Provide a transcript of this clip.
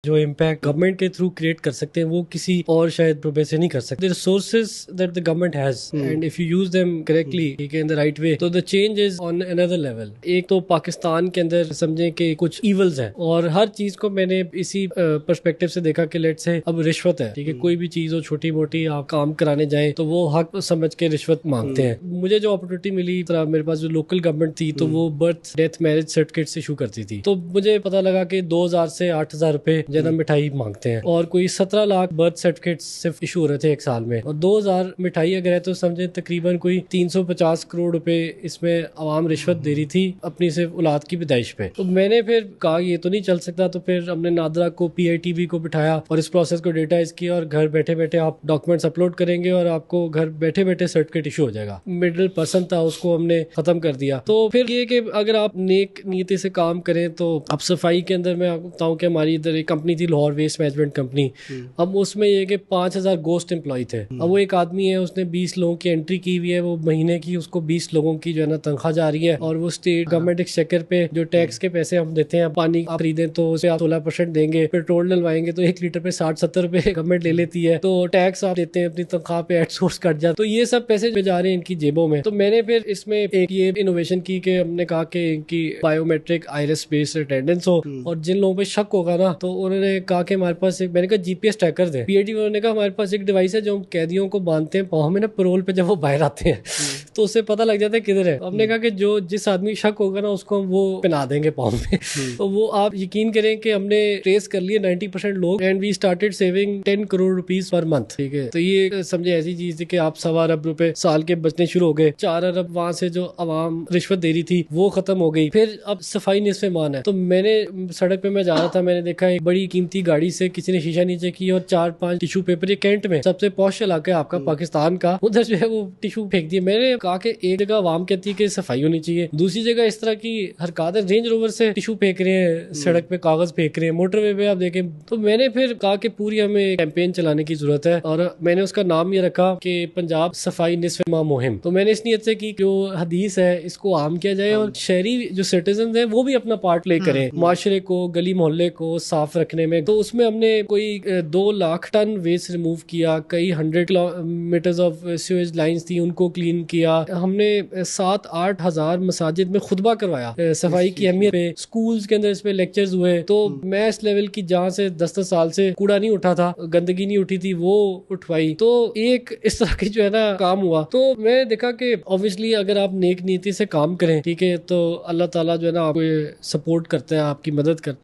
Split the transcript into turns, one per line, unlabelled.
जो impact government के through create कर सकते हैं वो किसी और शायद प्रोबे से नहीं कर सकते। Resources that the government has and if you use them correctly in the right way तो the change is on another level. एक तो पाकिस्तान के अंदर समझें कि कुछ इवल्स हैं और हर चीज को मैंने इसी पर्सपेक्टिव से देखा कि लेट्स से अब रिश्वत है, ठीक है, कोई भी चीज हो छोटी मोटी आप काम कराने जाए तो वो हक समझ के रिश्वत मांगते हैं। मुझे जो अपॉर्चुनिटी मिली मेरे पास जो लोकल गवर्नमेंट थी तो वो birth death marriage certificate issue करती थी, तो मुझे पता लगा कि 2000 से 8000 रुपए जन्म मिठाई मांगते हैं और कोई 17 लाख बर्थ सर्टिफिकेट सिर्फ इशू हो रहे थे एक साल में, और 2000 मिठाई अगर है तो समझे तकरीबन कोई 350 करोड़ रुपए इसमें आवाम रिश्वत दे रही थी अपनी सिर्फ औलाद की पैदाइश पे। तो मैंने फिर कहा ये तो नहीं चल सकता, तो फिर हमने नादरा को PITB को बिठाया और इस प्रोसेस को डेटाइज किया और घर बैठे बैठे आप डॉक्यूमेंट्स अपलोड करेंगे और आपको घर बैठे बैठे सर्टिफिकेट इशू हो जाएगा। मिडिल पर्सन था उसको हमने खत्म कर दिया। तो फिर ये कि अगर आप नेक नीति से काम करें तो अब सफाई के अंदर मैं आपको बताऊं कि हमारी इधर एक कंपनी थी लाहौर वेस्ट मैनेजमेंट कंपनी, अब उसमें ये कि 5000 गोस्ट एम्प्लॉय थे। अब वो एक आदमी है उसने 20 लोगों की एंट्री की हुई है, वो महीने की उसको 20 लोगों की जो है ना तनख्वाह जा रही है और वो स्टेट गवर्नमेंट एक्सचेकर पे जो टैक्स के पैसे हम देते हैं, पानी आप खरीदें तो उसे आप 16% देंगे, पेट्रोल डलवाएंगे तो 1 लीटर पे 60-70 रुपए गवर्नमेंट ले लेती है, तो टैक्स आप देते हैं अपनी तनख्वाह पे एडसोर्स कट जाए, तो ये सब पैसे जा रहे हैं इनकी जेबों में। तो मैंने फिर इसमें एक ये इनोवेशन की कि हमने कहा कि इनकी बायोमेट्रिक आइरिस बेस्ड अटेंडेंस हो और जिन लोगों पे शक होगा ना तो उन्होंने कहा कि हमारे पास एक, मैंने कहा GPS ट्रैकर दे, PITB उन्होंने कहा हमारे पास एक डिवाइस है जो हम कैदियों को बांधते हैं पाँव में ना पैरोल पे जब वो बाहर आते हैं तो उससे पता लग जाता है किधर है। हमने कहा कि जो जिस आदमी शक होगा ना उसको हम वो पहना देंगे पाँव में तो वो आप यकीन करें कि हमने ट्रेस कर लिए 90% लोग and we started saving 10 crore rupees per month, ठीक है। तो ये समझे ऐसी चीज थी कि आप 1.25 अरब रुपए साल के बचने शुरू हो गए, 4 अरब वहां से जो आवाम रिश्वत दे रही थी वो खत्म हो गई। फिर अब सफाई निस्फ़े ईमान है, तो मैंने सड़क पे मैं जा रहा था, मैंने देखा एक बड़ी कीमती गाड़ी से किसी ने शीशा नीचे की और 4-5 टिश्यू पेपर, ये कैंट में सबसे पॉश इलाका है आपका पाकिस्तान का, उधर जो है वो टिश्यू फेंक दिए। मैंने कहा कि एक जगह आवाम कहती है कि सफाई होनी चाहिए, दूसरी जगह इस तरह की हरकत है, रेंज रोवर से टिश्यू फेंक रहे हैं, सड़क पे कागज फेंक रहे हैं, मोटरवे पे आप देखें। तो मैंने फिर कहा कि पूरी हमें कैंपेन चलाने की जरूरत है और मैंने उसका नाम ये रखा कि पंजाब सफाई निस्फ़े माह मुहिम। तो मैंने इस नीयत से की जो हदीस है इसको आम किया जाए और शहरी जो सिटीजन है वो भी अपना पार्ट प्ले करें माशरे को, गली मोहल्ले को साफ रखने में। तो उसमें हमने कोई 2 लाख टन वेस्ट रिमूव किया, कई 100 किलोमीटर ऑफ सीवेज लाइंस थी उनको क्लीन किया, हमने 7-8 हजार मसाजिद में खुतबा करवाया सफाई की अहमियत पे, स्कूल्स के अंदर इस पे लेक्चर्स हुए। तो मैं इस लेवल की जहाँ से 10-10 साल से कूड़ा नहीं उठा था, गंदगी नहीं उठी थी, वो उठवाई। तो एक इस तरह की जो है ना काम हुआ। तो मैं देखा कि ऑब्वियसली अगर आप नेक नीति से काम करें, ठीक है, तो अल्लाह ताला जो है ना आपको सपोर्ट करते हैं, आपकी मदद करते हैं।